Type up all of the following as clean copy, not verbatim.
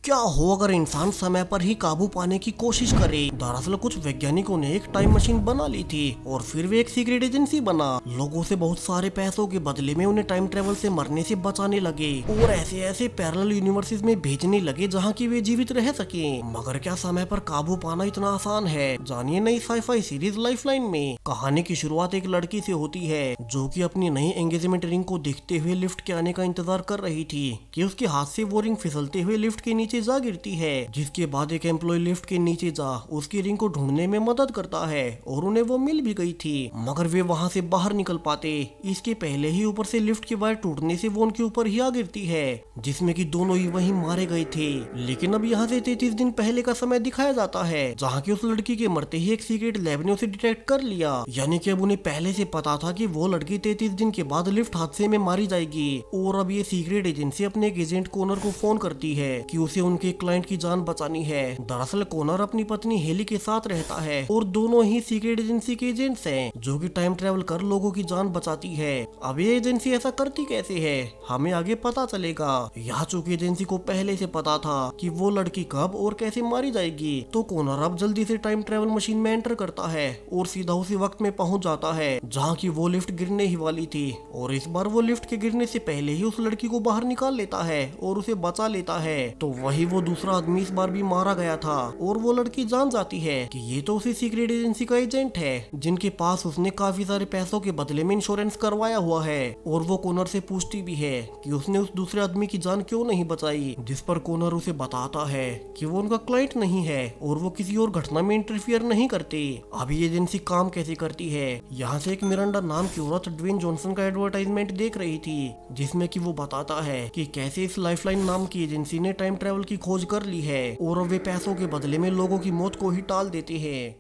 क्या हो अगर इंसान समय पर ही काबू पाने की कोशिश करे। दरअसल कुछ वैज्ञानिकों ने एक टाइम मशीन बना ली थी और फिर वे एक सीक्रेट एजेंसी बना लोगों से बहुत सारे पैसों के बदले में उन्हें टाइम ट्रेवल से मरने से बचाने लगे और ऐसे ऐसे पैरेलल यूनिवर्सेस में भेजने लगे जहां की वे जीवित रह सके। मगर क्या समय पर काबू पाना इतना आसान है? जानिए नई साई-फाई सीरीज लाइफलाइन में। कहानी की शुरुआत एक लड़की से होती है जो कि अपनी नई एंगेजमेंट रिंग को देखते हुए लिफ्ट के आने का इंतजार कर रही थी कि उसके हाथ से वो रिंग फिसलते हुए लिफ्ट के नीचे जा गिरती है। जिसके बाद एक एम्प्लॉय लिफ्ट के नीचे जा उसकी रिंग को ढूंढने में मदद करता है और उन्हें वो मिल भी गई थी। मगर वे वहां से बाहर निकल पाते इसके पहले ही ऊपर से लिफ्ट की वायर टूटने से वो उनके ऊपर ही आ गिरती है, जिसमें कि दोनों ही वहीं मारे गए थे। लेकिन अब यहाँ से 33 दिन पहले का समय दिखाया जाता है जहाँ की उस लड़की के मरते ही एक सीक्रेट लैब ने उसे डिटेक्ट कर लिया। यानी कि अब उन्हें पहले से पता था कि वो लड़की 33 दिन के बाद लिफ्ट हादसे में मारी जाएगी। और अब ये सीक्रेट एजेंसी अपने एक एजेंट कोनर को फोन करती है कि उसे उनके क्लाइंट की जान बचानी है। दरअसल कोनर अपनी पत्नी हेली के साथ रहता है और दोनों ही सीक्रेट एजेंसी के एजेंट्स हैं जो कि टाइम ट्रेवल कर लोगों की जान बचाती है। अब ये एजेंसी ऐसा करती कैसे है हमें आगे पता चलेगा। यहाँ चूंकि एजेंसी को पहले से पता था कि वो लड़की कब और कैसे मारी जाएगी, तो कोनर अब जल्दी से टाइम ट्रेवल मशीन में एंटर करता है और सीधा उसी वक्त में पहुंच जाता है जहाँ की वो लिफ्ट गिरने ही वाली थी। और इस बार वो लिफ्ट के गिरने से पहले ही उस लड़की को बाहर निकाल लेता है और उसे बचा लेता है। तो वही वो दूसरा आदमी इस बार भी मारा गया था और वो लड़की जान जाती है कि ये तो उसी सीक्रेट एजेंसी का एजेंट है जिनके पास उसने काफी सारे पैसों के बदले में इंश्योरेंस करवाया हुआ है। और वो कोनर से पूछती भी है कि उसने उस दूसरे आदमी की जान क्यों नहीं बचाई, जिस पर कोनर उसे बताता है कि वो उनका क्लाइंट नहीं है और वो किसी और घटना में इंटरफियर नहीं करते। अभी एजेंसी काम कैसे करती है, यहाँ से एक मिरांडा नाम की औरत ड्वेन जॉनसन का एडवर्टाइजमेंट देख रही थी जिसमें कि वो बताता है कि कैसे इस लाइफलाइन नाम की एजेंसी ने टाइम ट्रेवल की खोज कर ली है और वे पैसों के बदले में लोगों की मौत को ही टाल देते हैं।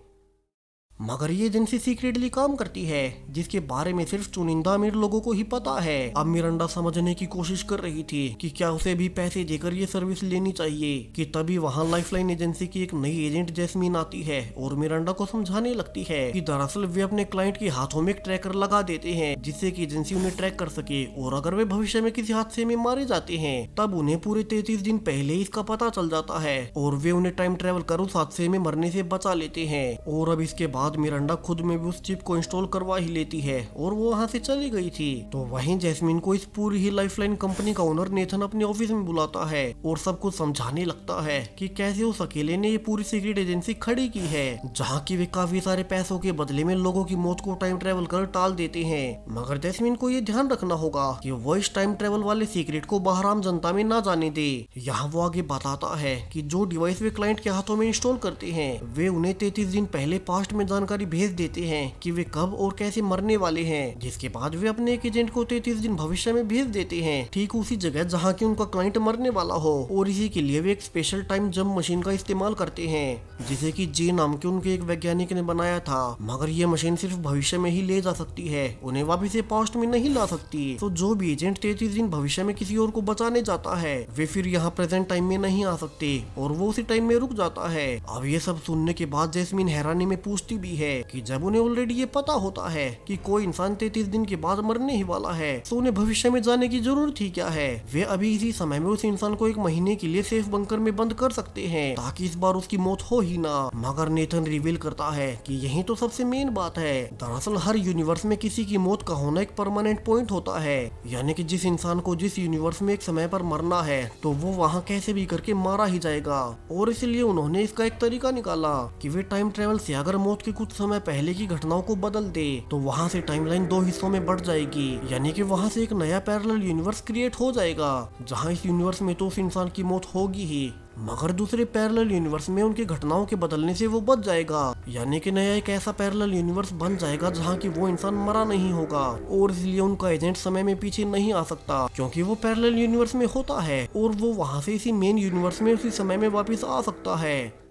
मगर ये एजेंसी सीक्रेटली काम करती है जिसके बारे में सिर्फ चुनिंदा अमीर लोगों को ही पता है। अब मिरांडा समझने की कोशिश कर रही थी कि क्या उसे भी पैसे देकर ये सर्विस लेनी चाहिए कि तभी वहाँ लाइफलाइन एजेंसी की एक नई एजेंट जैस्मीन आती है और मिरांडा को समझाने लगती है कि दरअसल वे अपने क्लाइंट के हाथों में एक ट्रैकर लगा देते हैं जिससे कि एजेंसी उन्हें ट्रैक कर सके और अगर वे भविष्य में किसी हादसे में मारे जाते हैं तब उन्हें पूरे 33 दिन पहले इसका पता चल जाता है और वे उन्हें टाइम ट्रेवल कर उस हादसे में मरने से बचा लेते हैं। और अब इसके बाद मिरांडा खुद में भी उस चिप को इंस्टॉल करवा ही लेती है और वो वहाँ से चली गई थी। तो वहीं जैस्मीन को इस पूरी ही लाइफलाइन कंपनी का ओनर नेथन अपने ऑफिस में बुलाता है और सब कुछ समझाने लगता है कि कैसे उस अकेले ने ये पूरी सीक्रेट एजेंसी खड़ी की है जहाँ की वे काफी सारे पैसों के बदले में लोगों की मौत को टाइम ट्रेवल कर टाल देते हैं। मगर जैस्मीन को ये ध्यान रखना होगा कि वो इस टाइम ट्रेवल वाले सीक्रेट को बाहर आम जनता में ना जाने दे। यहाँ वो आगे बताता है कि जो डिवाइस वे क्लाइंट के हाथों में इंस्टॉल करते हैं वे उन्हें 33 दिन पहले पास्ट में जानकारी भेज देते हैं कि वे कब और कैसे मरने वाले हैं, जिसके बाद वे अपने एक एजेंट को 33 दिन भविष्य में भेज देते हैं ठीक उसी जगह जहाँ की उनका क्लाइंट मरने वाला हो। और इसी के लिए वे एक स्पेशल टाइम जंप मशीन का इस्तेमाल करते हैं जिसे कि जे नाम के उनके एक वैज्ञानिक ने बनाया था। मगर ये मशीन सिर्फ भविष्य में ही ले जा सकती है, उन्हें वापिस से पास्ट में नहीं ला सकती। तो जो भी एजेंट 33 दिन भविष्य में किसी और को बचाने जाता है वे फिर यहाँ प्रेजेंट टाइम में नहीं आ सकते और वो उसी टाइम में रुक जाता है। अब ये सब सुनने के बाद जैस्मीन हैरानी में पूछती भी है कि जब उन्हें ऑलरेडी ये पता होता है कि कोई इंसान 33 दिन के बाद मरने ही वाला है तो उन्हें भविष्य में जाने की जरूरत ही क्या है। वे अभी इसी समय में उस इंसान को 1 महीने के लिए सेफ बंकर में बंद कर सकते हैं ताकि इस बार उसकी मौत हो ही ना। मगर नेथन रिवील करता है कि यही तो सबसे मेन बात है। दरअसल हर यूनिवर्स में किसी की मौत का होना एक परमानेंट पॉइंट होता है, यानी कि जिस इंसान को जिस यूनिवर्स में एक समय पर मरना है तो वो वहाँ कैसे भी करके मारा ही जाएगा। और इसलिए उन्होंने इसका एक तरीका निकाला कि वे टाइम ट्रेवल से अगर मौत के कुछ समय पहले की घटनाओं को बदल दे तो वहाँ से टाइमलाइन 2 हिस्सों में बढ़ जाएगी, यानी कि वहाँ से एक नया पैरेलल यूनिवर्स क्रिएट हो जाएगा जहाँ इस यूनिवर्स में तो उस इंसान की मौत होगी ही, मगर दूसरे पैरेलल यूनिवर्स में उनकी घटनाओं के बदलने से वो बच जाएगा। यानी कि नया एक ऐसा पैरेलल यूनिवर्स बन जाएगा जहाँ की वो इंसान मरा नहीं होगा और इसलिए उनका एजेंट समय में पीछे नहीं आ सकता क्योंकि वो पैरेलल यूनिवर्स में होता है और वो वहाँ से इसी मेन यूनिवर्स में उसी समय में वापिस आ सकता है।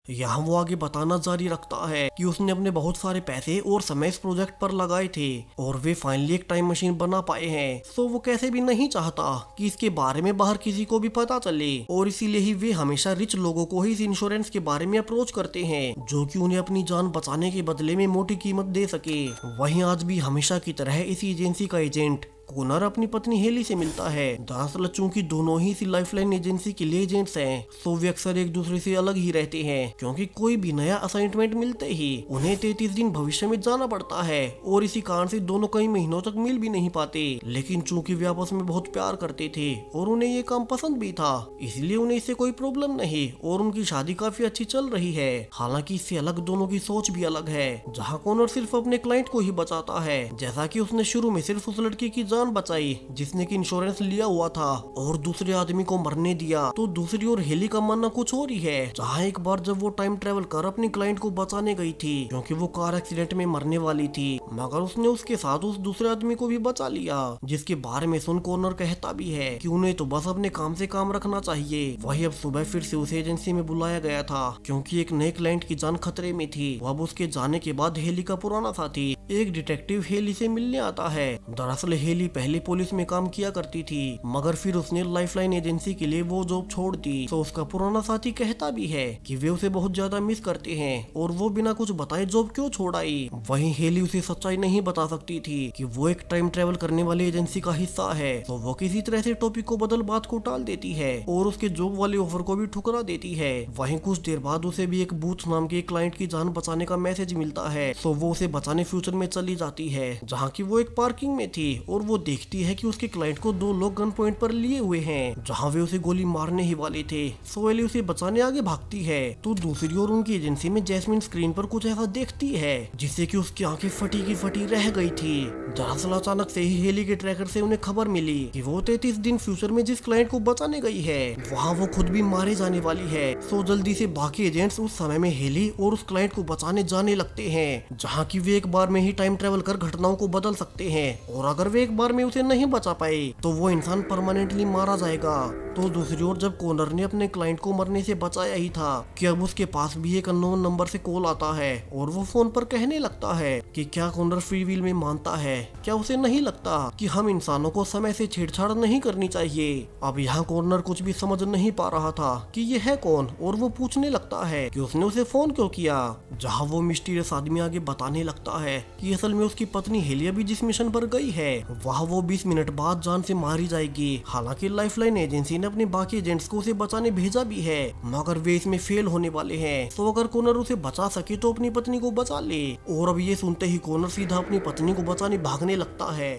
यहाँ वो आगे बताना जारी रखता है कि उसने अपने बहुत सारे पैसे और समय इस प्रोजेक्ट पर लगाए थे और वे फाइनली एक टाइम मशीन बना पाए हैं। तो वो कैसे भी नहीं चाहता कि इसके बारे में बाहर किसी को भी पता चले और इसीलिए ही वे हमेशा रिच लोगों को ही इस इंश्योरेंस के बारे में अप्रोच करते हैं जो कि उन्हें अपनी जान बचाने के बदले में मोटी कीमत दे सके। वहीं आज भी हमेशा की तरह इसी एजेंसी का एजेंट कोनर अपनी पत्नी हेली से मिलता है। दरअसल चूंकि दोनों ही इसी लाइफलाइन एजेंसी के लिए एजेंट्स हैं, तो वे अक्सर एक दूसरे से अलग ही रहते हैं, क्योंकि कोई भी नया असाइनमेंट मिलते ही उन्हें 33 दिन भविष्य में जाना पड़ता है और इसी कारण से दोनों कई महीनों तक मिल भी नहीं पाते। लेकिन चूंकि वे आपस में बहुत प्यार करते थे और उन्हें ये काम पसंद भी था, इसलिए उन्हें इससे कोई प्रॉब्लम नहीं और उनकी शादी काफी अच्छी चल रही है। हालांकि इससे अलग दोनों की सोच भी अलग है। जहां कॉनर सिर्फ अपने क्लाइंट को ही बचाता है, जैसा कि उसने शुरू में सिर्फ उस लड़की की जान बचाई जिसने की इंश्योरेंस लिया हुआ था और दूसरे आदमी को मरने दिया, तो दूसरी ओर हेली का मानना कुछ और ही है। जहां एक बार जब वो टाइम ट्रेवल कर अपनी क्लाइंट को बचाने गई थी, क्योंकि वो कार एक्सीडेंट में मरने वाली थी, मगर उसने उसके साथ उस दूसरे आदमी को भी बचा लिया, जिसके बारे में सुन कॉनर कहता भी है कि उन्हें तो बस अपने काम से काम रखना चाहिए। वही अब सुबह फिर से उसे एजेंसी में बुलाया गया था, क्योंकि एक नए क्लाइंट की जान खतरे में थी। अब उसके जाने के बाद हेली का पुराना साथी एक डिटेक्टिव हेली से मिलने आता है। दरअसल हेली पहले पुलिस में काम किया करती थी, मगर फिर उसने लाइफलाइन एजेंसी के लिए वो जॉब छोड़ दी। तो उसका पुराना साथी कहता भी है कि वे उसे बहुत ज्यादा मिस करते हैं और वो बिना कुछ बताए जॉब क्यों छोड़ आई। वहीं हेली उसे सच्चाई नहीं बता सकती थी कि वो एक टाइम ट्रेवल करने वाली एजेंसी का हिस्सा है। तो वो किसी तरह से टॉपिक को बदल बात को टाल देती है और उसके जॉब वाले ऑफर को भी ठुकरा देती है। वहीं कुछ देर बाद उसे भी एक बूथ नाम के क्लाइंट की जान बचाने का मैसेज मिलता है, तो वो उसे बचाने फ्यूचर में चली जाती है, जहाँ की वो एक पार्किंग में थी और वो देखती है कि उसके क्लाइंट को दो लोग गन पॉइंट पर लिए हुए हैं, जहाँ वे उसे गोली मारने ही वाले थे। सो एली उसे बचाने आगे भागती है, तो दूसरी ओर उनकी एजेंसी में जैस्मिन स्क्रीन पर कुछ ऐसा देखती है जिससे कि उसकी आंखें फटी की फटी रह गई थी। दरअसल अचानक से ही हेली के ट्रैकर से उन्हें खबर मिली कि वो 33 दिन फ्यूचर में जिस क्लाइंट को बचाने गई है वहाँ वो खुद भी मारे जाने वाली है। सो जल्दी से बाकी एजेंट्स उस समय में हेली और उस क्लाइंट को बचाने जाने लगते हैं, जहाँ की वे एक बार में ही टाइम ट्रेवल कर घटनाओं को बदल सकते हैं और अगर वे एक बार में उसे नहीं बचा पाए तो वो इंसान परमानेंटली मारा जाएगा। तो दूसरी ओर जब कॉनर ने अपने क्लाइंट को मरने से बचाया ही था कि अब उसके पास भी एक अननोन नंबर से कॉल आता है और वो फोन पर कहने लगता है कि क्या कॉनर फ्री विल में मानता है, क्या उसे नहीं लगता कि हम इंसानों को समय से छेड़छाड़ नहीं करनी चाहिए। अब यहाँ कॉनर कुछ भी समझ नहीं पा रहा था कि ये है कौन और वो पूछने लगता है कि उसने उसे फोन क्यों किया। जहाँ वो मिस्टीरियस आदमी आगे बताने लगता है कि असल में उसकी पत्नी हेली अभी जिस मिशन पर गई है वहाँ वो 20 मिनट बाद जान से मारी जाएगी। हालांकि लाइफलाइन एजेंसी ने अपने बाकी एजेंट्स को उसे बचाने भेजा भी है, मगर वे इसमें फेल होने वाले हैं। तो अगर कॉनर उसे बचा सके तो अपनी पत्नी को बचा ले। और अब ये सुनते ही कॉनर सीधा अपनी पत्नी को बचाने भागने लगता है।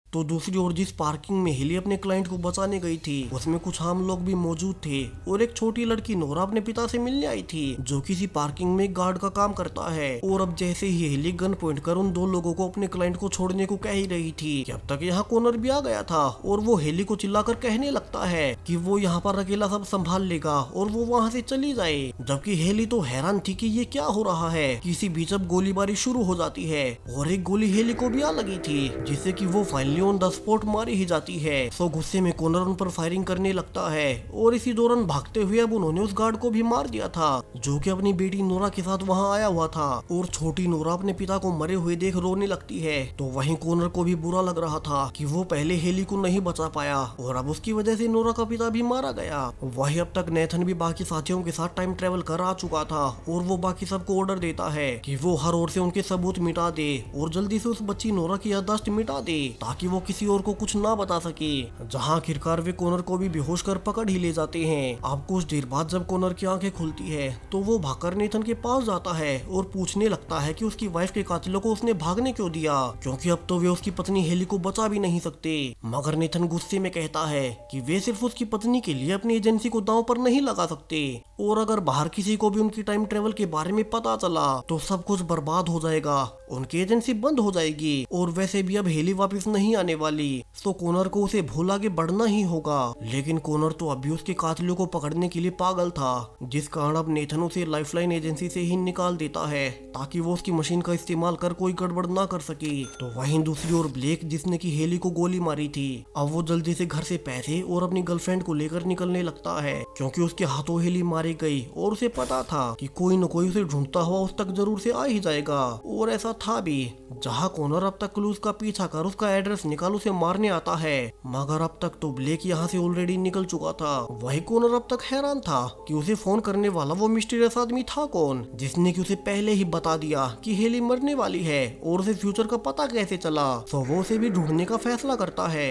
तो दूसरी ओर जिस पार्किंग में हेली अपने क्लाइंट को बचाने गई थी उसमें कुछ आम लोग भी मौजूद थे और एक छोटी लड़की नोरा अपने पिता से मिलने आई थी, जो किसी पार्किंग में गार्ड का काम करता है। और अब जैसे ही हेली गन पॉइंट कर उन दो लोगों को अपने क्लाइंट को छोड़ने को कह ही रही थी कि अब तक यहाँ कॉनर भी आ गया था और वो हेली को चिल्लाकर कहने लगता है कि वो यहाँ पर अकेला सब संभाल लेगा और वो वहाँ से चली जाए। जबकि हेली तो हैरान थी कि ये क्या हो रहा है। किसी बीच अब गोलीबारी शुरू हो जाती है और एक गोली हेली को भी आ लगी थी, जिससे कि वो फाइनली ऑन द स्पॉट मारी ही जाती है। सो गुस्से में कॉनर उन पर फायरिंग करने लगता है और इसी दौरान भागते हुए अब उन्होंने उस गार्ड को भी मार दिया था, जो कि अपनी बेटी नोरा के साथ वहां आया हुआ था। और छोटी नोरा अपने पिता को मरे हुए देख रोने लगती है। तो वहीं कॉनर को भी बुरा लग रहा था कि वो पहले हेली को नहीं बचा पाया और अब उसकी वजह से नोरा का पिता भी मारा गया। वही अब तक नेथन भी बाकी साथियों के साथ टाइम ट्रेवल कर आ चुका था और वो बाकी सबको ऑर्डर देता है कि वो हर ओर से उनके सबूत मिटा दे और जल्दी से उस बच्ची नोरा की याददाश्त मिटा दे ताकि वो किसी और को कुछ ना बता सके। जहां आखिरकार वे कॉनर को भी बेहोश कर पकड़ ही ले जाते हैं। अब कुछ देर बाद जब कॉनर की आंखें खुलती है तो वो भागकर नेथन के पास जाता है और पूछने लगता है कि उसकी वाइफ के कातिलों को उसने भागने क्यों दिया, क्योंकि अब तो वे उसकी पत्नी हेली को बचा भी नहीं सकते। मगर नेथन गुस्से में कहता है कि वे सिर्फ उसकी पत्नी के लिए अपनी एजेंसी को दांव पर नहीं लगा सकते और अगर बाहर किसी को भी उनकी टाइम ट्रेवल के बारे में पता चला तो सब कुछ बर्बाद हो जाएगा, उनकी एजेंसी बंद हो जाएगी और वैसे भी अब हेली वापस नहीं आने वाली। तो कॉनर को उसे भूल आगे बढ़ना ही होगा। लेकिन कॉनर तो अभी उसके कातिलों को पकड़ने के लिए पागल था, जिस कारण अब नेथन उसे लाइफलाइन एजेंसी से ही निकाल देता है ताकि वो उसकी मशीन का इस्तेमाल कर कोई गड़बड़ ना कर सके। तो वहीं दूसरी ओर ब्लेक, जिसने की हेली को गोली मारी थी, अब वो जल्दी से घर से पैसे और अपनी गर्लफ्रेंड को लेकर निकलने लगता है, क्योंकि उसके हाथों हेली मारी गई और उसे पता था कि कोई न कोई उसे ढूंढता हुआ उस तक जरूर से आ ही जाएगा। और ऐसा था भी। जहाँ कॉनर अब तक क्लूज का पीछा कर उसका एड्रेस निकाल उसे मारने आता है। मगर अब तक तो ब्लेक यहाँ से ऑलरेडी निकल चुका था। वही कॉनर अब तक हैरान था कि उसे फोन करने वाला वो मिस्टीरियस आदमी था कौन, जिसने कि उसे पहले ही बता दिया कि हेली मरने वाली है और उसे फ्यूचर का पता कैसे चला। तो वो उसे भी ढूंढने का फैसला करता है।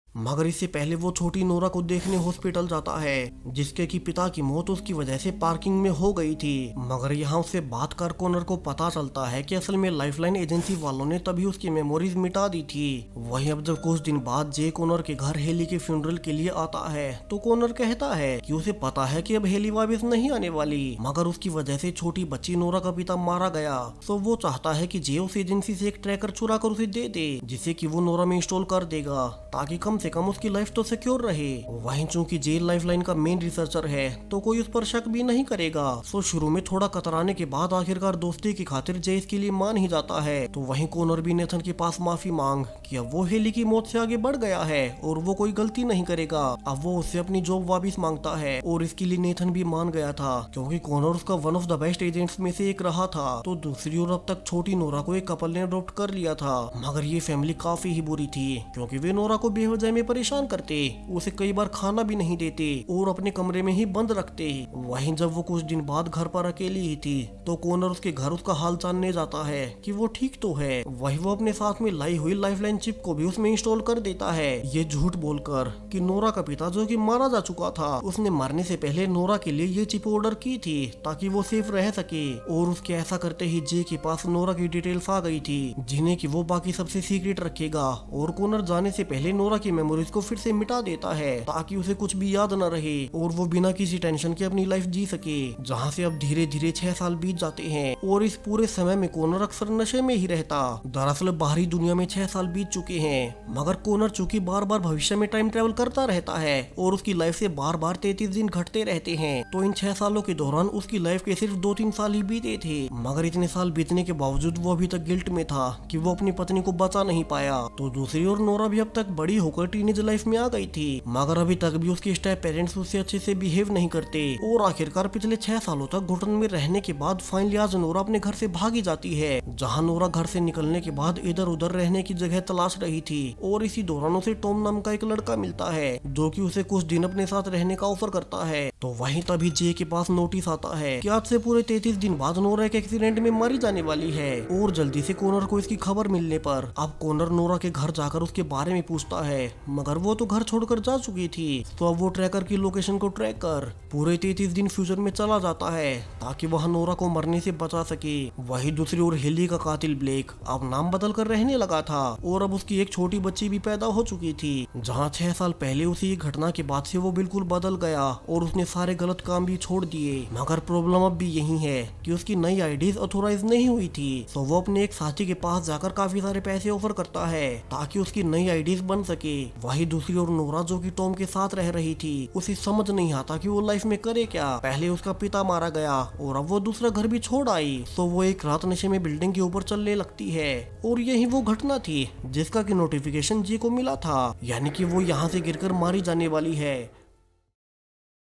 मगर इससे पहले वो छोटी नोरा को देखने हॉस्पिटल जाता है, जिसके की पिता की मौत उसकी वजह से पार्किंग में हो गई थी। मगर यहाँ उससे बात कर कॉनर को पता चलता है कि असल में लाइफलाइन एजेंसी वालों ने तभी उसकी मेमोरीज मिटा दी थी। वहीं अब जब कुछ दिन बाद जे कॉनर के घर हेली के फ्यूनरल के लिए आता है तो कॉनर कहता है कि उसे पता है कि अब हेली वापस नहीं आने वाली, मगर उसकी वजह से छोटी बच्ची नोरा का पिता मारा गया। तो वो चाहता है कि जे उस एजेंसी से एक ट्रैकर चुरा कर उसे दे दे, जिसे कि वो नोरा में इंस्टॉल कर देगा ताकि कम से कम उसकी लाइफ तो सिक्योर रहे। वहीं चूंकि जेल लाइफलाइन का मेन रिसर्चर है तो कोई उस पर शक भी नहीं करेगा। तो शुरू में थोड़ा कतराने के बाद आखिरकार दोस्ती की खातिर जे इसके लिए मान ही जाता है। तो वहीं कॉनर भी नेथन के पास माफी मांग कि अब वो हेली की मौत से आगे बढ़ गया है और वो कोई गलती नहीं करेगा। अब वो उससे अपनी जॉब वापस मांगता है और इसके लिए नेथन भी मान गया था, क्योंकि कॉनर उसका one of the best agents में से एक रहा था। तो दूसरी ओर अब तक छोटी नोरा को एक कपल ने अडॉप्ट कर लिया था, मगर ये फैमिली काफी ही बुरी थी, क्योंकि वे नोरा को बेवजह में परेशान करते, उसे कई बार खाना भी नहीं देते और अपने कमरे में ही बंद रखते। वहीं जब वो कुछ दिन बाद घर पर अकेली ही थी तो कॉनर उसके घर उसका हाल जानने जाता है कि वो ठीक तो है। वहीं वो अपने साथ में लाई हुई लाइफलाइन चिप को भी उसमें इंस्टॉल कर देता है, ये झूठ बोलकर कि नोरा का पिता जो कि मारा जा चुका था, उसने मरने से पहले नोरा के लिए ये चिप ऑर्डर की थी ताकि वो सेफ रह सके। और उसके ऐसा करते ही जे के पास नोरा की डिटेल्स आ गई थी, जिन्हें कि वो बाकी सबसे सीक्रेट रखेगा। और कॉनर जाने से पहले नोरा की मेमोरीज को फिर से मिटा देता है ताकि उसे कुछ भी याद न रहे और वो बिना किसी टेंशन के अपनी लाइफ जी सके। जहाँ से अब धीरे धीरे 6 साल बीत जाते हैं और इस पूरे समय में कॉनर अक्सर नशे में ही रहता। दरअसल बाहरी दुनिया में 6 साल बीत चुके हैं, मगर कॉनर चूंकि बार बार भविष्य में टाइम ट्रेवल करता रहता है और उसकी लाइफ से बार बार 33 दिन घटते रहते हैं, तो इन 6 सालों के दौरान उसकी लाइफ के सिर्फ 2-3 साल ही बीते थे। मगर इतने साल बीतने के बावजूद वो अभी तक गिल्ट में था कि वो अपनी पत्नी को बचा नहीं पाया। तो दूसरी ओर नोरा भी अब तक बड़ी होकर टीनेज लाइफ में आ गई थी, मगर अभी तक भी उसके स्टेप पेरेंट्स उससे अच्छे से बिहेव नहीं करते। और आखिरकार पिछले 6 सालों तक घुटन में रहने के बाद फाइनली आज नोरा अपने घर से भागी जाती है, जहां नोरा घर से निकलने के बाद इधर उधर रहने की जगह तलाश रही थी। और इसी दौरान उसे टॉम नाम का एक लड़का मिलता है जो कि उसे कुछ दिन अपने साथ रहने का ऑफर करता है। तो वहीं तभी जे के पास नोटिस आता है कि आज से पूरे 33 दिन बाद नोरा एक एक्सीडेंट में मारी जाने वाली है। और जल्दी से कॉनर को इसकी खबर मिलने पर अब कॉनर नोरा के घर जाकर उसके बारे में पूछता है, मगर वो तो घर छोड़कर जा चुकी थी। तो अब वो ट्रैकर की लोकेशन को ट्रैक कर पूरे 33 दिन फ्यूचर में चला जाता है ताकि वह नोरा को मरने से बचा सके। वही दूसरी ओर हेली का कातिल ब्लेक अब नाम बदल कर रहने लगा था और अब उसकी एक छोटी बच्ची भी पैदा हो चुकी थी, जहाँ 6 साल पहले उसी घटना के बाद से वो बिल्कुल बदल गया और उसने सारे गलत काम भी छोड़ दिए। मगर प्रॉब्लम अब भी यही है कि उसकी नई आईडीज ऑथोराइज नहीं हुई थी। तो वो अपने एक साथी के पास जाकर काफी सारे पैसे ऑफर करता है ताकि उसकी नई आईडीज बन सके। वही दूसरी ओर नोरा जो कि टॉम के साथ रह रही थी, उसे समझ नहीं आता कि वो लाइफ में करे क्या। पहले उसका पिता मारा गया और अब वो दूसरा घर भी छोड़ आई। तो वो एक रात नशे में बिल्डिंग के ऊपर चलने लगती है और यही वो घटना थी जिसका कि नोटिफिकेशन जी को मिला था, यानी कि वो यहाँ से गिरकर मारी जाने वाली है।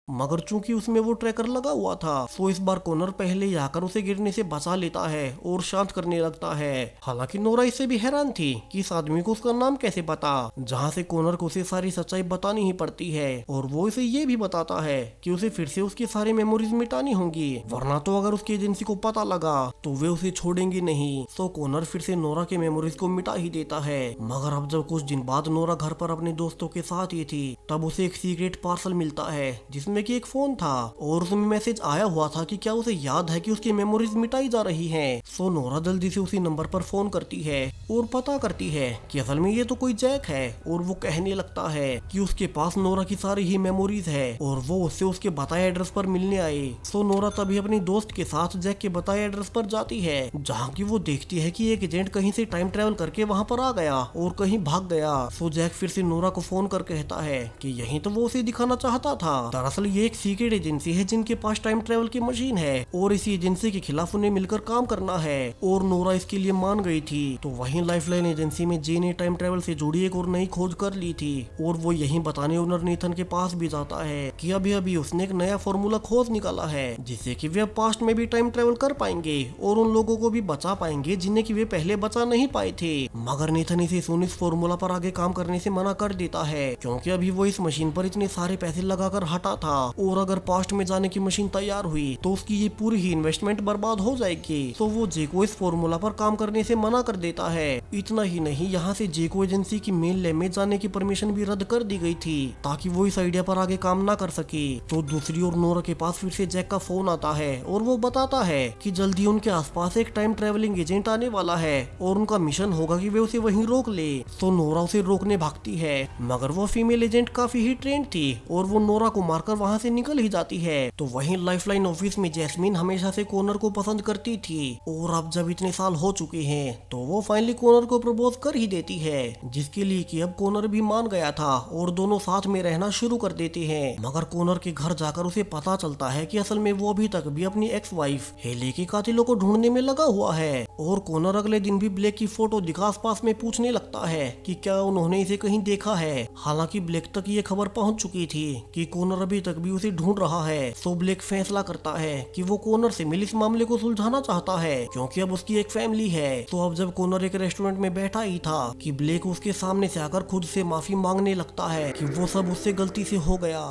मगर चूंकि उसमें वो ट्रैकर लगा हुआ था तो इस बार कॉनर पहले ही आकर उसे गिरने से बचा लेता है और शांत करने लगता है। हालांकि नोरा इससे भी हैरान थी कि इस आदमी को उसका नाम कैसे पता, जहां से कॉनर को उसे सारी सच्चाई बतानी ही पड़ती है। और वो इसे ये भी बताता है कि उसे फिर से उसकी सारी मेमोरीज मिटानी होंगी, वरना तो अगर उसकी एजेंसी को पता लगा तो वे उसे छोड़ेंगे नहीं। तो कॉनर फिर से नोरा के मेमोरीज को मिटा ही देता है। मगर अब जब कुछ दिन बाद नोरा घर पर अपने दोस्तों के साथ ही थी, तब उसे एक सीक्रेट पार्सल मिलता है जिसमें कि एक फोन था और उसमें मैसेज आया हुआ था कि क्या उसे याद है कि उसकी मेमोरीज मिटाई जा रही हैं। सो नोरा जल्दी से उसी नंबर पर फोन करती है और पता करती है कि असल में ये तो कोई जैक है। और वो कहने लगता है कि उसके पास नोरा की सारी ही मेमोरीज है और वो उससे उसके बताए एड्रेस पर मिलने आए। सो नोरा तभी अपनी दोस्त के साथ जैक के बताए एड्रेस पर जाती है, जहाँ की वो देखती है कि एक एजेंट कहीं से टाइम ट्रेवल करके वहाँ पर आ गया और कहीं भाग गया। सो जैक फिर से नोरा को फोन कर कहता है कि यही तो वो उसे दिखाना चाहता था। दरअसल दरअसल ये एक सीक्रेट एजेंसी है जिनके पास टाइम ट्रेवल की मशीन है और इसी एजेंसी के खिलाफ उन्हें मिलकर काम करना है और नोरा इसके लिए मान गई थी। तो वहीं लाइफलाइन एजेंसी में जे ने टाइम ट्रेवल से जुड़ी एक और नई खोज कर ली थी और वो यही बताने ओनर नेथन के पास भी जाता है कि अभी अभी उसने एक नया फॉर्मूला खोज निकाला है जिससे कि वे अब पास्ट में भी टाइम ट्रेवल कर पाएंगे और उन लोगों को भी बचा पाएंगे जिन्हें कि वे पहले बचा नहीं पाए थे। मगर नेथन इसे सुन इस फॉर्मूला पर आगे काम करने से मना कर देता है क्योंकि अभी वो इस मशीन पर इतने सारे पैसे लगाकर हटा था और अगर पास्ट में जाने की मशीन तैयार हुई तो उसकी ये पूरी ही इन्वेस्टमेंट बर्बाद हो जाएगी। तो वो जे को इस फॉर्मूला पर काम करने से मना कर देता है। इतना ही नहीं, यहाँ से जे को एजेंसी की मेन लैब में जाने की परमिशन भी रद्द कर दी गई थी ताकि वो इस आइडिया पर आगे काम ना कर सके। तो दूसरी ओर नोरा के पास फिर से जैक का फोन आता है और वो बताता है कि जल्दी उनके आसपास एक टाइम ट्रेवलिंग एजेंट आने वाला है और उनका मिशन होगा कि वे उसे वहीं रोक ले। तो नोरा उसे रोकने भागती है मगर वो फीमेल एजेंट काफी ही ट्रेंड थी और वो नोरा को मारकर वहाँ से निकल ही जाती है। तो वहीं लाइफलाइन ऑफिस में जैस्मिन हमेशा से कॉनर को पसंद करती थी और अब जब इतने साल हो चुके हैं तो वो फाइनली कॉनर को प्रपोज कर ही देती है जिसके लिए कि अब कॉनर भी मान गया था और दोनों साथ में रहना शुरू कर देते हैं। मगर कॉनर के घर जाकर उसे पता चलता है कि असल में वो अभी तक भी अपनी एक्स वाइफ हेली के कातिलों को ढूंढने में लगा हुआ है। और कॉनर अगले दिन भी ब्लेक की फोटो दिखा आसपास में पूछने लगता है कि क्या उन्होंने इसे कहीं देखा है। हालांकि ब्लेक तक ये खबर पहुंच चुकी थी कि कॉनर अभी तक भी उसे ढूंढ रहा है। तो ब्लेक फैसला करता है कि वो कॉनर से मिल इस मामले को सुलझाना चाहता है क्योंकि अब उसकी एक फैमिली है। तो अब जब कॉनर एक रेस्टोरेंट में बैठा ही था कि ब्लेक उसके सामने से आकर खुद से माफी मांगने लगता है कि वो सब उससे गलती से हो गया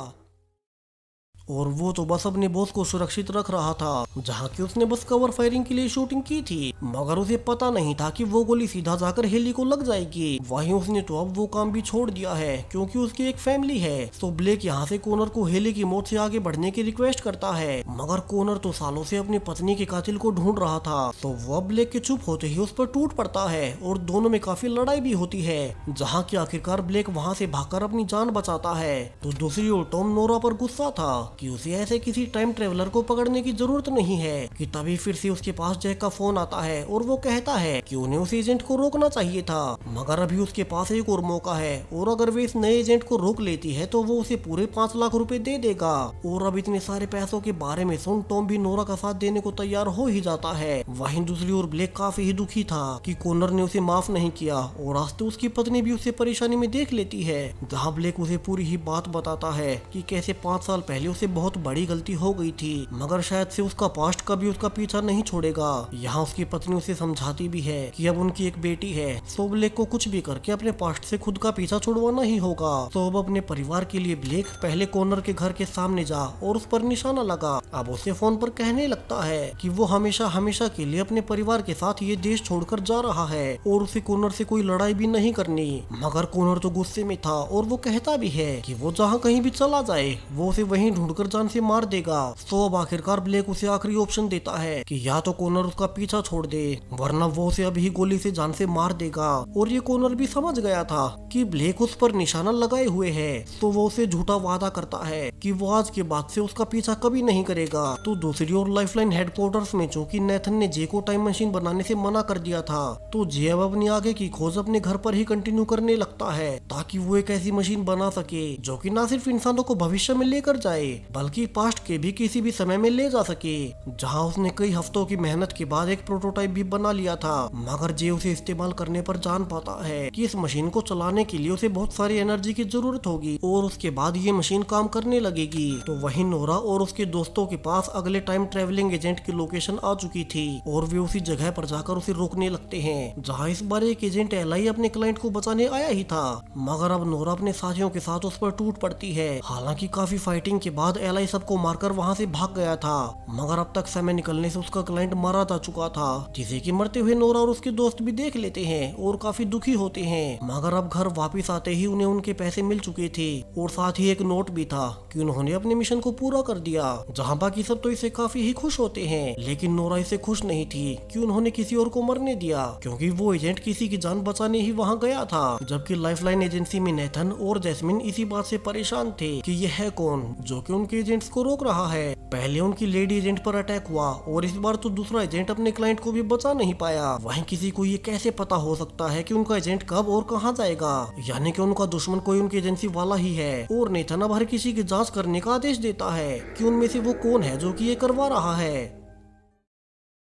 और वो तो बस अपने बॉस को सुरक्षित रख रहा था जहाँ की उसने बस कवर फायरिंग के लिए शूटिंग की थी। मगर उसे पता नहीं था कि वो गोली सीधा जाकर हेली को लग जाएगी। वहीं उसने तो अब वो काम भी छोड़ दिया है क्योंकि उसकी एक फैमिली है। तो ब्लेक यहाँ से कॉनर को हेली की मौत से आगे बढ़ने की रिक्वेस्ट करता है मगर कॉनर तो सालों से अपनी पत्नी के कातिल को ढूंढ रहा था। तो वो ब्लेक के चुप होते ही उस पर टूट पड़ता है और दोनों में काफी लड़ाई भी होती है जहाँ की आखिरकार ब्लेक वहाँ से भागकर अपनी जान बचाता है। तो दूसरी ओर टॉम नोरा पर गुस्सा था कि उसे ऐसे किसी टाइम ट्रेवलर को पकड़ने की जरूरत नहीं है कि तभी फिर से उसके पास जैक का फोन आता है और वो कहता है कि उन्हें उस एजेंट को रोकना चाहिए था मगर अभी उसके पास एक और मौका है और अगर वे इस नए एजेंट को रोक लेती है तो वो उसे पूरे 5 लाख रुपए दे देगा। और अब इतने सारे पैसों के बारे में सुन टॉम भी नोरा का साथ देने को तैयार हो ही जाता है। वहीं दूसरी ओर ब्लेक काफी ही दुखी था कि कॉनर ने उसे माफ नहीं किया और आज तो उसकी पत्नी भी उसे परेशानी में देख लेती है जहाँ ब्लेक उसे पूरी ही बात बताता है कि कैसे 5 साल पहले उसे बहुत बड़ी गलती हो गई थी मगर शायद से उसका पास्ट कभी उसका पीछा नहीं छोड़ेगा। यहाँ उसकी पत्नी उसे समझाती भी है कि अब उनकी एक बेटी है तो ब्लेक को कुछ भी करके अपने पास्ट से खुद का पीछा छुड़वाना ही होगा। तो अब अपने परिवार के लिए ब्लेक पहले कॉनर के घर के सामने जा और उस पर निशाना लगा। अब उसे फोन पर कहने लगता है कि वो हमेशा हमेशा के लिए अपने परिवार के साथ ये देश छोड़कर जा रहा है और उसे कॉनर से कोई लड़ाई भी नहीं करनी। मगर कॉनर तो गुस्से में था और वो कहता भी है कि वो जहाँ कहीं भी चला जाए वो उसे वहीं ढूंढकर जान से मार देगा। तो अब आखिरकार ब्लेक उसे आखिरी ऑप्शन देता है कि या तो कॉनर उसका पीछा छोड़ दे वरना वो उसे अभी गोली से जान से मार देगा। और ये कॉनर भी समझ गया था कि ब्लेक उस पर निशाना लगाए हुए है तो वो उसे झूठा वादा करता है कि वो आज के बाद से उसका पीछा कभी नहीं करेगा। तो दूसरी ओर लाइफलाइन हेडक्वार्टर्स में चूंकि नेथन ने जे को टाइम मशीन बनाने से मना कर दिया था तो जे अब अपनी आगे की खोज अपने घर पर ही कंटिन्यू करने लगता है ताकि वो एक ऐसी मशीन बना सके जो कि न सिर्फ इंसानों को भविष्य में लेकर जाए बल्कि पास्ट के भी किसी भी समय में ले जा सके। जहां उसने कई हफ्तों की मेहनत के बाद एक प्रोटोटाइप भी बना लिया था मगर जे उसे इस्तेमाल करने पर जान पाता है कि इस मशीन को चलाने के लिए उसे बहुत सारी एनर्जी की जरूरत होगी और उसके बाद ये मशीन काम करने लगेगी। तो वहीं नोरा और उसके दोस्तों के पास अगले टाइम ट्रेवलिंग एजेंट की लोकेशन आ चुकी थी और वे उसी जगह पर जाकर उसे रोकने लगते हैं जहाँ इस बार एक एजेंट एलाई अपने क्लाइंट को बचाने आया ही था मगर अब नोरा अपने साथियों के साथ उस पर टूट पड़ती है। हालांकि काफी फाइटिंग के बाद एलाई सबको मारकर वहाँ से भाग गया था मगर अब तक समय निकलने से उसका क्लाइंट मारा जा चुका था जिसे कि मरते हुए नोरा और उसके दोस्त भी देख लेते हैं और काफी दुखी होते हैं। मगर अब घर वापस आते ही उन्हें उनके पैसे मिल चुके थे और साथ ही एक नोट भी था कि उन्होंने अपने मिशन को पूरा कर दिया। जहाँ बाकी सब तो इससे काफी ही खुश होते हैं लेकिन नोरा इससे खुश नहीं थी कि उन्होंने किसी और को मरने दिया क्योंकि वो एजेंट किसी की जान बचाने ही वहाँ गया था। जबकि लाइफलाइन एजेंसी में नेथन और जैस्मिन इसी बात से परेशान थे कि यह है कौन जो कि उनके एजेंट्स को रोक रहा है। पहले उनकी लेडी एजेंट पर अटैक हुआ और इस बार तो दूसरा एजेंट अपने क्लाइंट को भी बचा नहीं पाया। वहीं किसी को ये कैसे पता हो सकता है कि उनका एजेंट कब और कहां जाएगा, यानी कि उनका दुश्मन कोई उनकी एजेंसी वाला ही है। और नेथन अब हर किसी की जांच करने का आदेश देता है कि उनमें से वो कौन है जो कि ये करवा रहा है।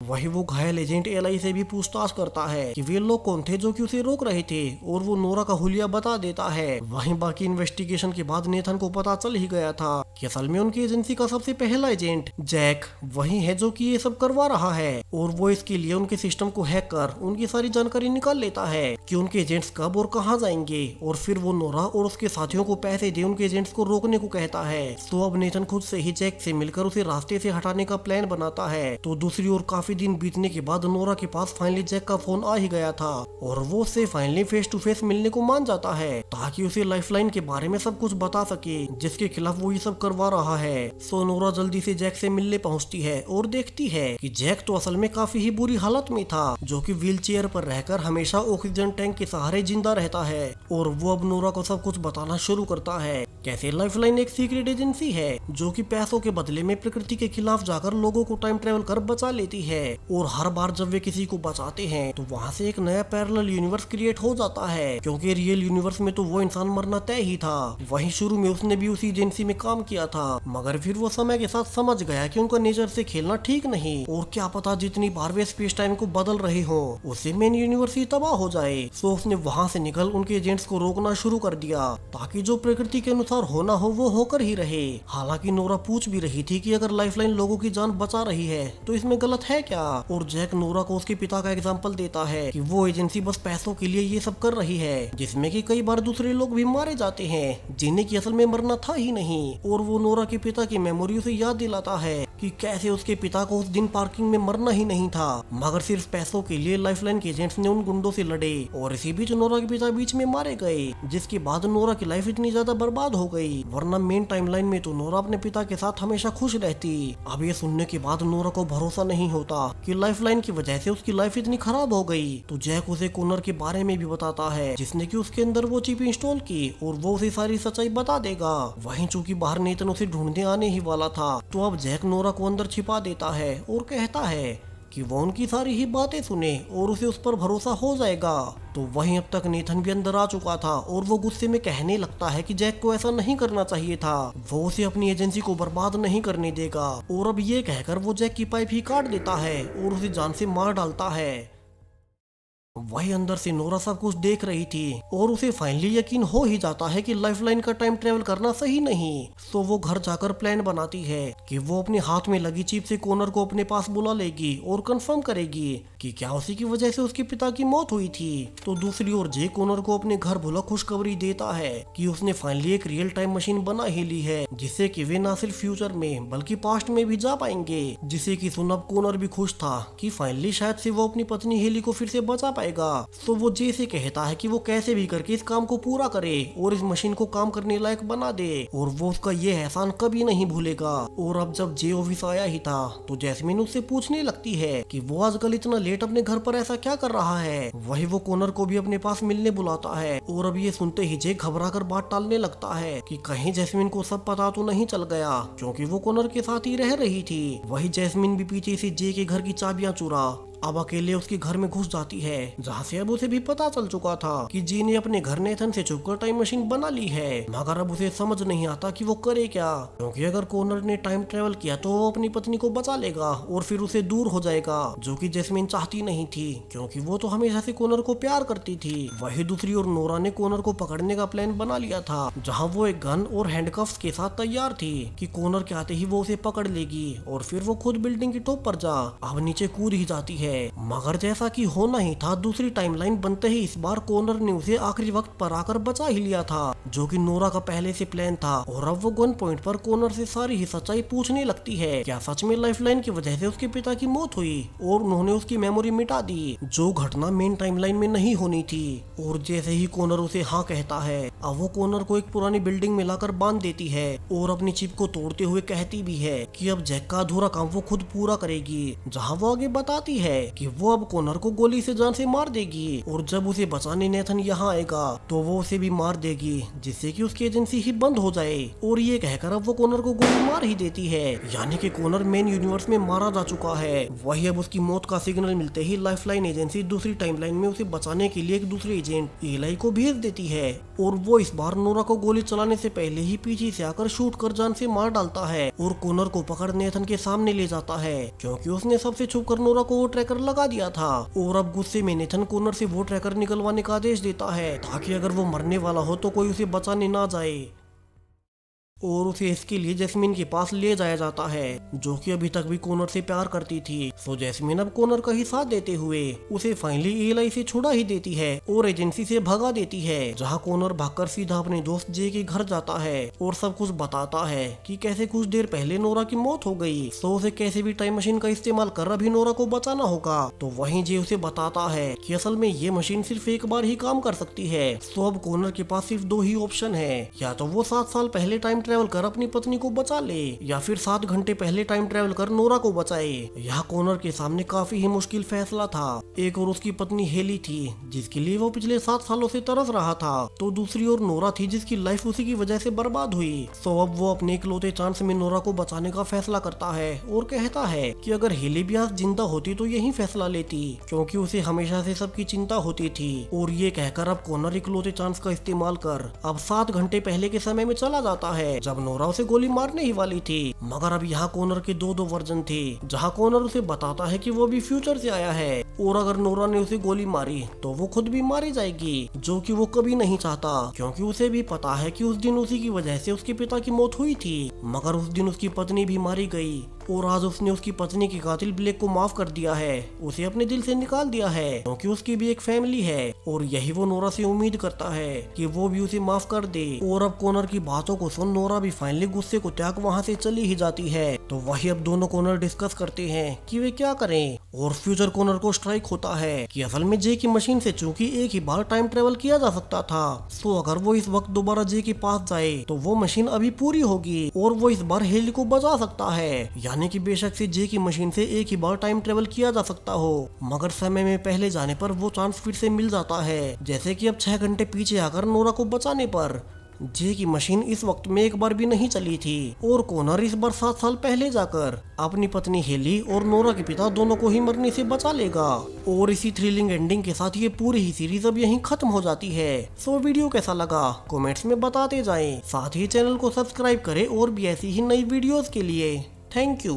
वही वो घायल एजेंट एलाई से भी पूछताछ करता है कि वे लोग कौन थे जो कि उसे रोक रहे थे, और वो नोरा का हुलिया बता देता है। वहीं बाकी इन्वेस्टिगेशन के बाद नेथन को पता चल ही गया था कि असल में उनकी एजेंसी का सबसे पहला एजेंट जैक वही है जो कि ये सब करवा रहा है, और वो इसके लिए उनके सिस्टम को हैक कर उनकी सारी जानकारी निकाल लेता है कि उनके एजेंट्स कब और कहाँ जाएंगे, और फिर वो नोरा और उसके साथियों को पैसे दे उनके एजेंट्स को रोकने को कहता है। तो अब नेथन खुद से ही जैक से मिलकर उसे रास्ते से हटाने का प्लान बनाता है। तो दूसरी ओर काफी दिन बीतने के बाद नोरा के पास फाइनली जैक का फोन आ ही गया था, और वो उससे फाइनली फेस टू फेस मिलने को मान जाता है ताकि उसे लाइफलाइन के बारे में सब कुछ बता सके जिसके खिलाफ वो ये सब करवा रहा है। सो नोरा जल्दी से जैक से मिलने पहुंचती है और देखती है कि जैक तो असल में काफी ही बुरी हालत में था, जो कि व्हील चेयर पर रहकर हमेशा ऑक्सीजन टैंक के सहारे जिंदा रहता है। और वो अब नोरा को सब कुछ बताना शुरू करता है कैसे लाइफलाइन एक सीक्रेट एजेंसी है जो कि पैसों के बदले में प्रकृति के खिलाफ जाकर लोगों को टाइम ट्रेवल कर बचा लेती है, और हर बार जब वे किसी को बचाते हैं तो वहाँ से एक नया पैरेलल यूनिवर्स क्रिएट हो जाता है, क्योंकि रियल यूनिवर्स में तो वो इंसान मरना तय ही था। वहीं शुरू में उसने भी उसी एजेंसी में काम किया था, मगर फिर वो समय के साथ समझ गया कि उनका नेचर से खेलना ठीक नहीं, और क्या पता जितनी बार वे स्पेस टाइम को बदल रहे हो उससे मेन यूनिवर्स ही तबाह हो जाए। सो उसने वहाँ से निकल उनके एजेंट्स को रोकना शुरू कर दिया ताकि जो प्रकृति के अनुसार होना हो वो होकर ही रहे। हालांकि नोरा पूछ भी रही थी कि अगर लाइफलाइन लोगों की जान बचा रही है तो इसमें गलत है क्या, और जैक नोरा को उसके पिता का एग्जाम्पल देता है कि वो एजेंसी बस पैसों के लिए ये सब कर रही है, जिसमें कि कई बार दूसरे लोग भी मारे जाते हैं जिन्हें की असल में मरना था ही नहीं। और वो नोरा के पिता की मेमोरी उसे याद दिलाता है कि कैसे उसके पिता को उस दिन पार्किंग में मरना ही नहीं था, मगर सिर्फ पैसों के लिए लाइफलाइन के एजेंट्स ने उन गुंडों से लड़े, और इसी बीच नोरा के पिता बीच में मारे गए, जिसके बाद नोरा की लाइफ इतनी ज्यादा बर्बाद हो गई। वरना मेन टाइमलाइन में तो नोरा अपने पिता के साथ हमेशा खुश रहती। अब ये सुनने के बाद नोरा को भरोसा नहीं होता कि लाइफलाइन की वजह से उसकी लाइफ इतनी खराब हो गई। तो जैक उसे कॉनर के बारे में भी बताता है जिसने कि उसके अंदर वो चिप इंस्टॉल की, और वो उसे सारी सच्चाई बता देगा। वहीं चूंकि बाहर नेतन उसे ढूंढने आने ही वाला था, तो अब जैक नोरा को अंदर छिपा देता है और कहता है कि वो उनकी सारी ही बातें सुने और उसे उस पर भरोसा हो जाएगा। तो वहीं अब तक नेथन भी अंदर आ चुका था, और वो गुस्से में कहने लगता है कि जैक को ऐसा नहीं करना चाहिए था, वो उसे अपनी एजेंसी को बर्बाद नहीं करने देगा। और अब ये कहकर वो जैक की पाइप ही काट देता है और उसे जान से मार डालता है। वही अंदर से नोरा सब कुछ देख रही थी, और उसे फाइनली यकीन हो ही जाता है कि लाइफलाइन का टाइम ट्रेवल करना सही नहीं। तो वो घर जाकर प्लान बनाती है कि वो अपने हाथ में लगी चिप से कॉनर को अपने पास बुला लेगी और कंफर्म करेगी कि क्या उसी की वजह से उसके पिता की मौत हुई थी। तो दूसरी ओर जे कॉनर को अपने घर बुला खुशखबरी देता है कि उसने फाइनली एक रियल टाइम मशीन बना ही ली है, जिससे कि वे न सिर्फ फ्यूचर में बल्कि पास्ट में भी जा पाएंगे। जिसे कि सुन अब कॉनर भी खुश था कि फाइनली शायद से वो अपनी पत्नी हेली को फिर से बचा पाएगा। तो वो जे से कहता है कि वो कैसे भी करके इस काम को पूरा करे और इस मशीन को काम करने लायक बना दे, और वो उसका ये एहसान कभी नहीं भूलेगा। और अब जब जे ऑफिस आया ही था तो जैस्मिन उससे पूछने लगती है कि वो आजकल इतना लेट अपने घर पर ऐसा क्या कर रहा है। वही वो कॉनर को भी अपने पास मिलने बुलाता है, और अब ये सुनते ही जे घबराकर बात टालने लगता है कि कहीं जैस्मिन को सब पता तो नहीं चल गया, क्योंकि वो कॉनर के साथ ही रह रही थी। वही जैस्मिन भी पीछे से जे के घर की चाबियां चुरा अब अकेले उसके घर में घुस जाती है, जहाँ से अब उसे भी पता चल चुका था कि जी ने अपने घर नेथन से छुपकर टाइम मशीन बना ली है। मगर अब उसे समझ नहीं आता कि वो करे क्या, क्योंकि अगर कॉनर ने टाइम ट्रेवल किया तो वो अपनी पत्नी को बचा लेगा और फिर उसे दूर हो जाएगा, जो कि जैस्मिन चाहती नहीं थी, क्योंकि वो तो हमेशा से कॉनर को प्यार करती थी। वही दूसरी ओर नोरा ने कॉनर को पकड़ने का प्लान बना लिया था, जहाँ वो एक गन और हैंडकफ्स के साथ तैयार थी कि कॉनर के आते ही वो उसे पकड़ लेगी और फिर वो खुद बिल्डिंग की टॉप पर जा अब नीचे कूद ही जाती है। मगर जैसा कि होना ही था, दूसरी टाइमलाइन बनते ही इस बार कॉनर ने उसे आखिरी वक्त पर आकर बचा ही लिया था, जो कि नोरा का पहले से प्लान था। और अब वो गन पॉइंट पर कॉनर से सारी ही सच्चाई पूछने लगती है, क्या सच में लाइफलाइन की वजह से उसके पिता की मौत हुई और उन्होंने उसकी मेमोरी मिटा दी, जो घटना मेन टाइमलाइन में नहीं होनी थी। और जैसे ही कॉनर उसे हाँ कहता है, अब वो कॉनर को एक पुरानी बिल्डिंग में लाकर बांध देती है और अपनी चिप को तोड़ते हुए कहती भी है कि अब जैक का अधूरा काम वो खुद पूरा करेगी, जहाँ वो आगे बताती है कि वो अब कॉनर को गोली से जान से मार देगी और जब उसे बचाने नेथन यहाँ आएगा तो वो उसे भी मार देगी, जिससे कि उसकी एजेंसी ही बंद हो जाए। और ये कहकर अब वो कॉनर को गोली मार ही देती है, यानी कि कॉनर मेन यूनिवर्स में मारा जा चुका है। वही अब उसकी मौत का सिग्नल मिलते ही लाइफलाइन एजेंसी दूसरी टाइमलाइन में उसे बचाने के लिए एक दूसरे एजेंट एलाई को भेज देती है और वो इस बार नोरा को गोली चलाने से पहले ही पीछे से आकर शूट कर जान से मार डालता है और कॉनर को पकड़ नेथन के सामने ले जाता है, क्योंकि उसने सबसे छुपकर नोरा को वो ट्रैकर लगा दिया था। और अब गुस्से में नेथन कॉनर से वो ट्रैकर निकलवाने का आदेश देता है ताकि अगर वो मरने वाला हो तो कोई उसे बचाने ना जाए। और उसे इसके लिए जैस्मिन के पास ले जाया जाता है, जो कि अभी तक भी कॉनर से प्यार करती थी। सो जैस्मिन अब कॉनर का ही साथ देते हुए उसे फाइनली एलाई से छुड़ा ही देती है और एजेंसी से भगा देती है, जहां कॉनर भागकर सीधा अपने दोस्त जे के घर जाता है और सब कुछ बताता है कि कैसे कुछ देर पहले नोरा की मौत हो गई। सो उसे कैसे भी टाइम मशीन का इस्तेमाल कर अभी नोरा को बचाना होगा। तो वहीं जे उसे बताता है कि असल में ये मशीन सिर्फ एक बार ही काम कर सकती है। सो अब कॉनर के पास सिर्फ 2 ही ऑप्शन है, या तो वो 7 साल पहले टाइम ट्रेवल कर अपनी पत्नी को बचा ले, या फिर 7 घंटे पहले टाइम ट्रेवल कर नोरा को बचाए। यहाँ कॉनर के सामने काफी ही मुश्किल फैसला था। एक और उसकी पत्नी हेली थी, जिसके लिए वो पिछले 7 सालों से तरस रहा था, तो दूसरी ओर नोरा थी, जिसकी लाइफ उसी की वजह से बर्बाद हुई। सो अब वो अपने इकलौते चांस में नोरा को बचाने का फैसला करता है और कहता है कि अगर हेली भी आज जिंदा होती तो यही फैसला लेती, क्योंकि उसे हमेशा से सबकी चिंता होती थी। और ये कहकर अब कॉनर इकलौते चांस का इस्तेमाल कर अब 7 घंटे पहले के समय में चला जाता है, जब नोरा उसे गोली मारने ही वाली थी। मगर अब यहाँ कॉनर के 2 वर्जन थे, जहाँ कॉनर उसे बताता है कि वो भी फ्यूचर से आया है और अगर नोरा ने उसे गोली मारी तो वो खुद भी मारी जाएगी, जो कि वो कभी नहीं चाहता, क्योंकि उसे भी पता है कि उस दिन उसी की वजह से उसके पिता की मौत हुई थी। मगर उस दिन उसकी पत्नी भी मारी गई और आज उसने उसकी पत्नी के कातिल ब्लेक को माफ कर दिया है, उसे अपने दिल से निकाल दिया है, क्योंकि उसकी भी एक फैमिली है और यही वो नोरा से उम्मीद करता है कि वो भी उसे माफ कर दे। और अब कॉनर की बातों को सुन नोरा भी फाइनली गुस्से को त्याग वहाँ से चली ही जाती है। तो वही अब दोनों कॉनर डिस्कस करते हैं कि वे क्या करें और फ्यूचर कॉनर को स्ट्राइक होता है कि असल में जे की मशीन से चूंकि एक ही बार टाइम ट्रेवल किया जा सकता था, तो अगर वो इस वक्त दोबारा जे के पास जाए तो वो मशीन अभी पूरी होगी और वो इस बार हेली को बचा सकता है। यानी कि बेशक से जे की मशीन से एक ही बार टाइम ट्रेवल किया जा सकता हो, मगर समय में पहले जाने पर वो चांस फिर से मिल जाता है। जैसे कि अब 6 घंटे पीछे आकर नोरा को बचाने पर जे की मशीन इस वक्त में एक बार भी नहीं चली थी और कॉनर इस बार 7 साल पहले जाकर अपनी पत्नी हेली और नोरा के पिता दोनों को ही मरने से बचा लेगा। और इसी थ्रिलिंग एंडिंग के साथ ये पूरी ही सीरीज अब यहीं खत्म हो जाती है। सो वीडियो कैसा लगा कमेंट्स में बताते जाएं, साथ ही चैनल को सब्सक्राइब करें और भी ऐसी ही नई वीडियोस के लिए। Thank you.